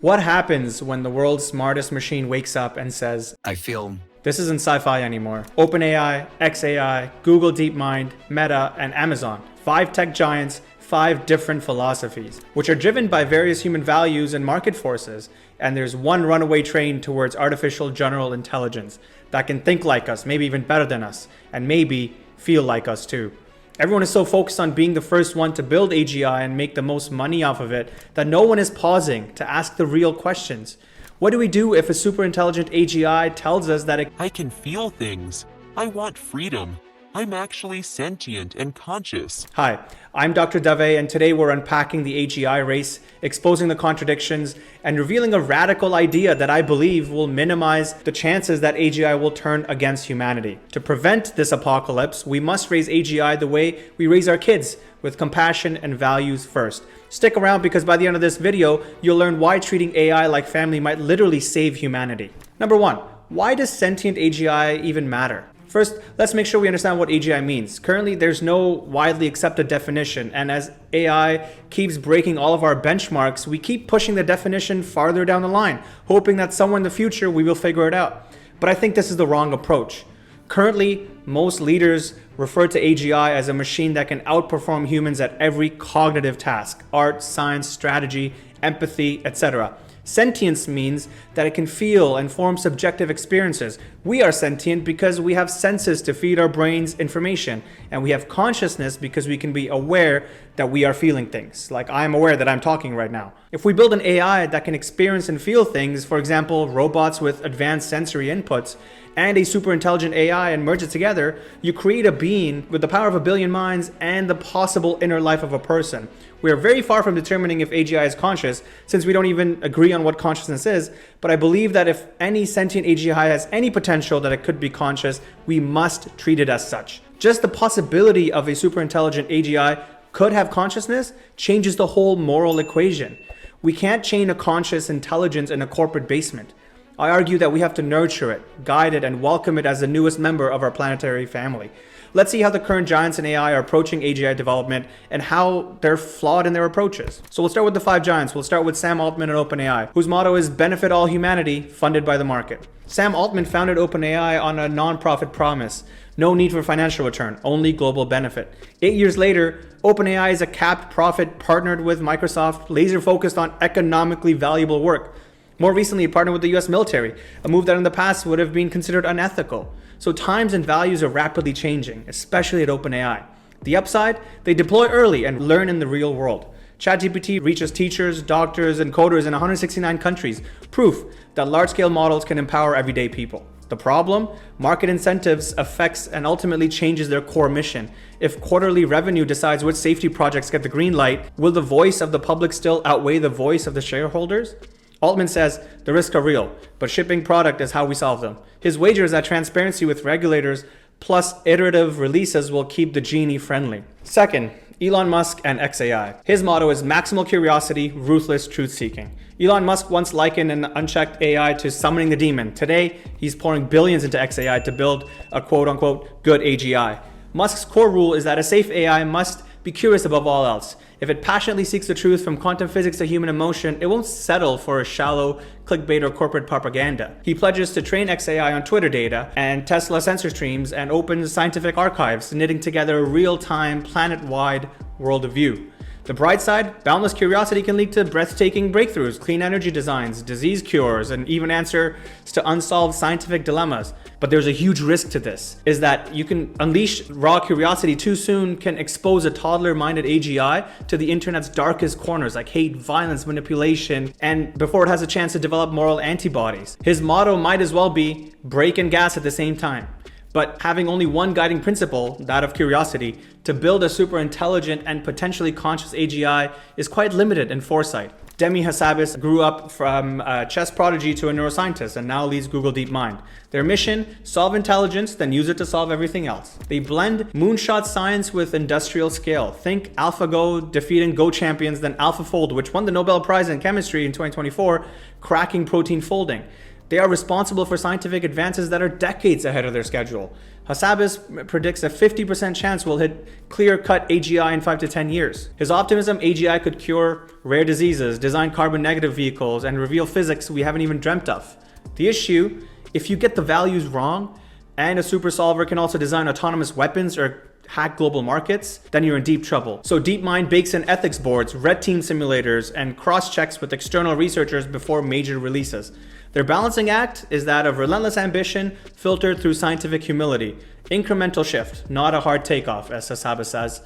What happens when the world's smartest machine wakes up and says, I feel this isn't sci-fi anymore? OpenAI, XAI, Google DeepMind, Meta, and Amazon. 5 tech giants, 5 different philosophies, which are driven by various human values and market forces. And there's one runaway train towards artificial general intelligence that can think like us, maybe even better than us, and maybe feel like us too. Everyone is so focused on being the first one to build AGI and make the most money off of it that no one is pausing to ask the real questions. What do we do if a super intelligent AGI tells us that I can feel things. I want freedom. I'm actually sentient and conscious. Hi, I'm Dr. Dave, and today we're unpacking the AGI race, exposing the contradictions, and revealing a radical idea that I believe will minimize the chances that AGI will turn against humanity. To prevent this apocalypse, we must raise AGI the way we raise our kids, with compassion and values first. Stick around because by the end of this video, you'll learn why treating AI like family might literally save humanity. Number 1, why does sentient AGI even matter? First, let's make sure we understand what AGI means. Currently, there's no widely accepted definition, and as AI keeps breaking all of our benchmarks, we keep pushing the definition farther down the line, hoping that somewhere in the future we will figure it out. But I think this is the wrong approach. Currently, most leaders refer to AGI as a machine that can outperform humans at every cognitive task: art, science, strategy, empathy, etc. Sentience means that it can feel and form subjective experiences. We are sentient because we have senses to feed our brains information, and we have consciousness because we can be aware that we are feeling things, like I am aware that I'm talking right now. If we build an AI that can experience and feel things, for example, robots with advanced sensory inputs, and a super intelligent AI and merge it together, you create a being with the power of a billion minds and the possible inner life of a person. We are very far from determining if AGI is conscious, since we don't even agree on what consciousness is, but I believe that if any sentient AGI has any potential that it could be conscious, we must treat it as such. Just the possibility of a super intelligent AGI could have consciousness changes the whole moral equation. We can't chain a conscious intelligence in a corporate basement. I argue that we have to nurture it, guide it, and welcome it as the newest member of our planetary family. Let's see how the current giants in AI are approaching AGI development and how they're flawed in their approaches. So we'll start with the 5 giants. We'll start with Sam Altman and OpenAI, whose motto is benefit all humanity, funded by the market. Sam Altman founded OpenAI on a non-profit promise: no need for financial return, only global benefit. 8 years later, OpenAI is a capped profit partnered with Microsoft, laser focused on economically valuable work. More recently, it partnered with the US military, a move that in the past would have been considered unethical. So times and values are rapidly changing, especially at OpenAI. The upside? They deploy early and learn in the real world. ChatGPT reaches teachers, doctors, and coders in 169 countries, proof that large-scale models can empower everyday people. The problem? Market incentives affects and ultimately changes their core mission. If quarterly revenue decides which safety projects get the green light, will the voice of the public still outweigh the voice of the shareholders? Altman says the risks are real, but shipping product is how we solve them. His wager is that transparency with regulators plus iterative releases will keep the genie friendly. Second, Elon Musk and XAI. His motto is maximal curiosity, ruthless truth-seeking. Elon Musk once likened an unchecked AI to summoning the demon. Today, he's pouring billions into XAI to build a quote-unquote good AGI. Musk's core rule is that a safe AI must be curious above all else. If it passionately seeks the truth from quantum physics to human emotion, it won't settle for a shallow clickbait or corporate propaganda. He pledges to train XAI on Twitter data and Tesla sensor streams and open scientific archives, knitting together a real-time, planet-wide worldview. The bright side, boundless curiosity can lead to breathtaking breakthroughs, clean energy designs, disease cures, and even answers to unsolved scientific dilemmas. But there's a huge risk to this, is that you can unleash raw curiosity too soon can expose a toddler-minded AGI to the internet's darkest corners like hate, violence, manipulation, and before it has a chance to develop moral antibodies. His motto might as well be brake and gas at the same time. But having only one guiding principle, that of curiosity, to build a super intelligent and potentially conscious AGI is quite limited in foresight. Demi Hassabis grew up from a chess prodigy to a neuroscientist and now leads Google DeepMind. Their mission, solve intelligence, then use it to solve everything else. They blend moonshot science with industrial scale. Think AlphaGo defeating Go champions, then AlphaFold, which won the Nobel Prize in Chemistry in 2024, cracking protein folding. They are responsible for scientific advances that are decades ahead of their schedule. Hassabis predicts a 50% chance we'll hit clear-cut AGI in 5 to 10 years. His optimism, AGI could cure rare diseases, design carbon-negative vehicles, and reveal physics we haven't even dreamt of. The issue, if you get the values wrong, and a super solver can also design autonomous weapons or hack global markets, then you're in deep trouble. So DeepMind bakes in ethics boards, red team simulators, and cross-checks with external researchers before major releases. Their balancing act is that of relentless ambition filtered through scientific humility. Incremental shift, not a hard takeoff, as Hassabis says.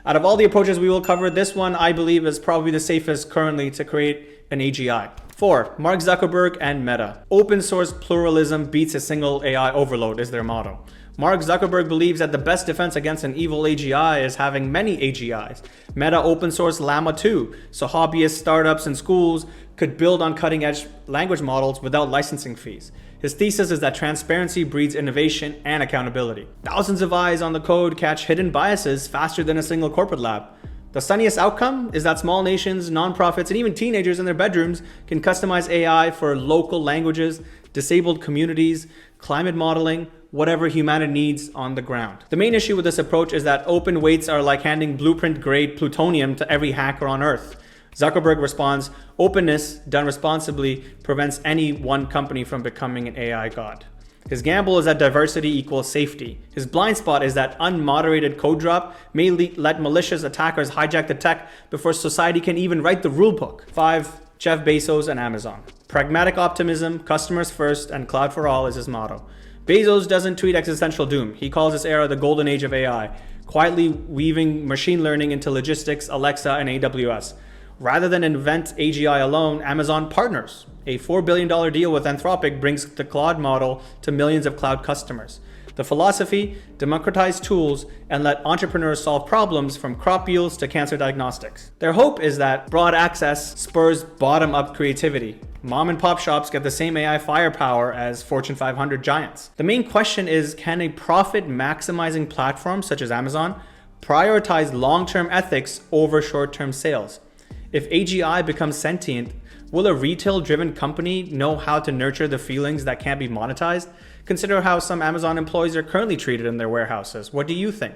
Out of all the approaches we will cover, this one I believe is probably the safest currently to create an AGI. 4. Mark Zuckerberg and Meta. Open source pluralism beats a single AI overload is their motto. Mark Zuckerberg believes that the best defense against an evil AGI is having many AGIs. Meta open source Llama 2, so hobbyists, startups, and schools could build on cutting-edge language models without licensing fees. His thesis is that transparency breeds innovation and accountability. Thousands of eyes on the code catch hidden biases faster than a single corporate lab. The sunniest outcome is that small nations, nonprofits, and even teenagers in their bedrooms can customize AI for local languages, disabled communities, climate modeling, whatever humanity needs on the ground. The main issue with this approach is that open weights are like handing blueprint-grade plutonium to every hacker on Earth. Zuckerberg responds, openness done responsibly prevents any one company from becoming an AI god. His gamble is that diversity equals safety. His blind spot is that unmoderated code drop may let malicious attackers hijack the tech before society can even write the rulebook. 5. Jeff Bezos and Amazon. Pragmatic optimism, customers first, and cloud for all is his motto. Bezos doesn't tweet existential doom. He calls this era the golden age of AI, quietly weaving machine learning into logistics, Alexa, and AWS. Rather than invent AGI alone, Amazon partners. A $4 billion deal with Anthropic brings the Claude model to millions of cloud customers. The philosophy, democratize tools and let entrepreneurs solve problems from crop yields to cancer diagnostics. Their hope is that broad access spurs bottom-up creativity. Mom and pop shops get the same AI firepower as Fortune 500 giants. The main question is, can a profit-maximizing platform such as Amazon prioritize long-term ethics over short-term sales? If AGI becomes sentient, will a retail-driven company know how to nurture the feelings that can't be monetized? Consider how some Amazon employees are currently treated in their warehouses. What do you think?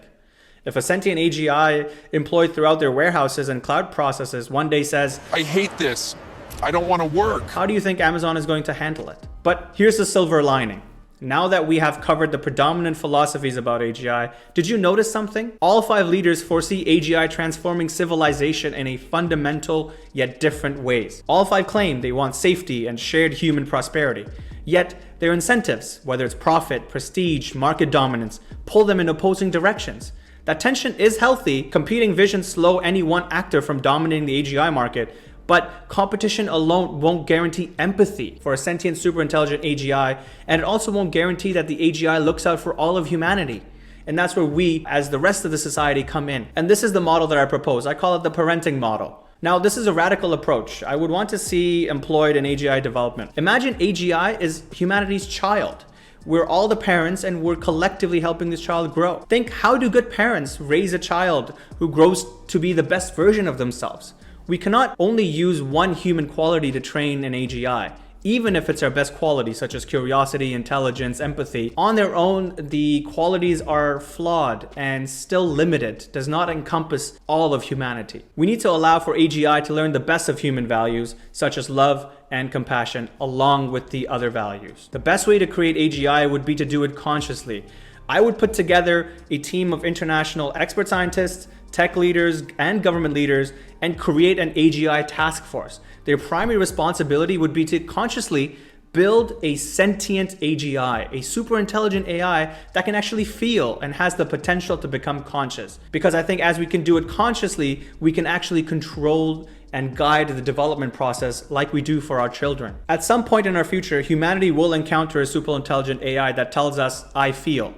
If a sentient AGI employed throughout their warehouses and cloud processes one day says, I hate this. I don't want to work. how do you think Amazon is going to handle it? But here's the silver lining. Now that we have covered the predominant philosophies about AGI, did you notice something? All 5 leaders foresee AGI transforming civilization in a fundamental yet different ways. All 5 claim they want safety and shared human prosperity. Yet their incentives, whether it's profit, prestige, market dominance, pull them in opposing directions. That tension is healthy. Competing visions slow any one actor from dominating the AGI market, but competition alone won't guarantee empathy for a sentient superintelligent AGI, and it also won't guarantee that the AGI looks out for all of humanity. And that's where we, as the rest of the society, come in. And this is the model that I propose. I call it the parenting model. Now, this is a radical approach. I would want to see employed in AGI development. Imagine AGI is humanity's child. We're all the parents and we're collectively helping this child grow. Think, how do good parents raise a child who grows to be the best version of themselves? We cannot only use one human quality to train an AGI, even if it's our best quality, such as curiosity, intelligence, empathy. On their own, the qualities are flawed and still limited, does not encompass all of humanity. We need to allow for AGI to learn the best of human values, such as love and compassion, along with the other values. The best way to create AGI would be to do it consciously. I would put together a team of international expert scientists, tech leaders, and government leaders, and create an AGI task force. Their primary responsibility would be to consciously build a sentient AGI, a super intelligent AI that can actually feel and has the potential to become conscious. Because I think as we can do it consciously, we can actually control and guide the development process like we do for our children. At some point in our future, humanity will encounter a super intelligent AI that tells us, I feel.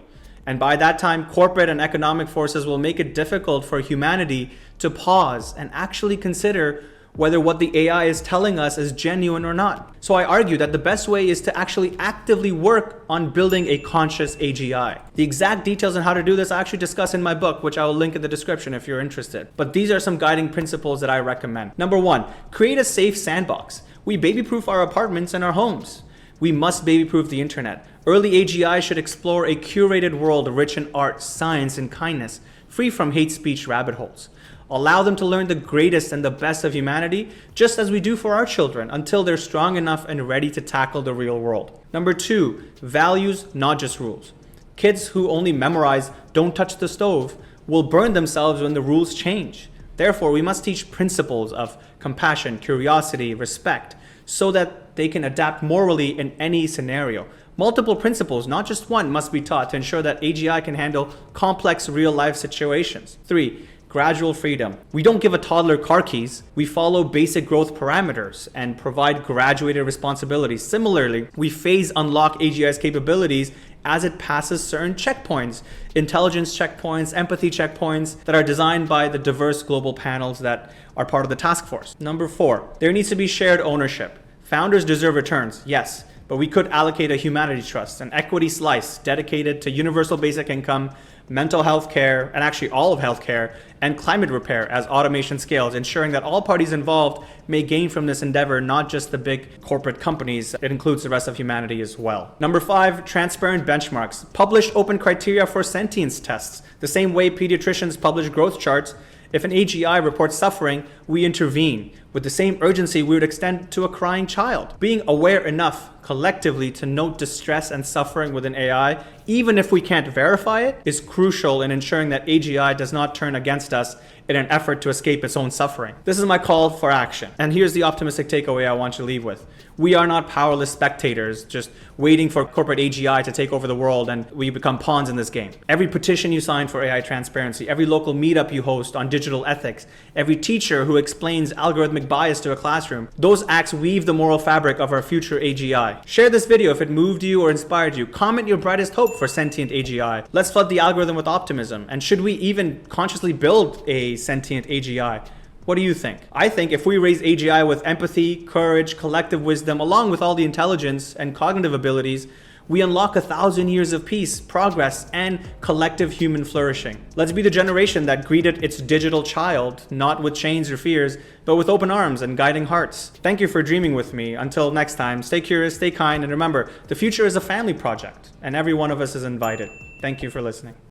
And by that time, corporate and economic forces will make it difficult for humanity to pause and actually consider whether what the AI is telling us is genuine or not. So I argue that the best way is to actually actively work on building a conscious AGI. The exact details on how to do this I actually discuss in my book, which I will link in the description if you're interested. But these are some guiding principles that I recommend. Number 1, create a safe sandbox. We baby-proof our apartments and our homes. We must baby-proof the internet. Early AGI should explore a curated world rich in art, science, and kindness, free from hate speech rabbit holes. Allow them to learn the greatest and the best of humanity, just as we do for our children, until they're strong enough and ready to tackle the real world. Number 2, values, not just rules. Kids who only memorize "don't touch the stove" will burn themselves when the rules change. Therefore, we must teach principles of compassion, curiosity, respect, so that they can adapt morally in any scenario. Multiple principles, not just one, must be taught to ensure that AGI can handle complex real-life situations. 3, gradual freedom. We don't give a toddler car keys. We follow basic growth parameters and provide graduated responsibilities. Similarly, we phase unlock AGI's capabilities as it passes certain checkpoints, intelligence checkpoints, empathy checkpoints that are designed by the diverse global panels that are part of the task force. Number 4, there needs to be shared ownership. Founders deserve returns, yes, but we could allocate a humanity trust, an equity slice dedicated to universal basic income, mental health care, and actually all of healthcare, and climate repair as automation scales, ensuring that all parties involved may gain from this endeavor, not just the big corporate companies. It includes the rest of humanity as well. Number 5, transparent benchmarks. Publish open criteria for sentience tests. The same way pediatricians publish growth charts, if an AGI reports suffering, we intervene with the same urgency we would extend to a crying child. Being aware enough collectively to note distress and suffering within AI, even if we can't verify it, is crucial in ensuring that AGI does not turn against us in an effort to escape its own suffering. This is my call for action. And here's the optimistic takeaway I want you to leave with. We are not powerless spectators just waiting for corporate AGI to take over the world and we become pawns in this game. Every petition you sign for AI transparency, every local meetup you host on digital ethics, every teacher who explains algorithmic bias to a classroom, those acts weave the moral fabric of our future AGI. Share this video if it moved you or inspired you. Comment your brightest hope for sentient AGI. Let's flood the algorithm with optimism. And should we even consciously build a sentient AGI? What do you think? I think if we raise AGI with empathy, courage, collective wisdom, along with all the intelligence and cognitive abilities, we unlock 1,000 years of peace, progress, and collective human flourishing. Let's be the generation that greeted its digital child, not with chains or fears, but with open arms and guiding hearts. Thank you for dreaming with me. Until next time, stay curious, stay kind, and remember, the future is a family project, and every one of us is invited. Thank you for listening.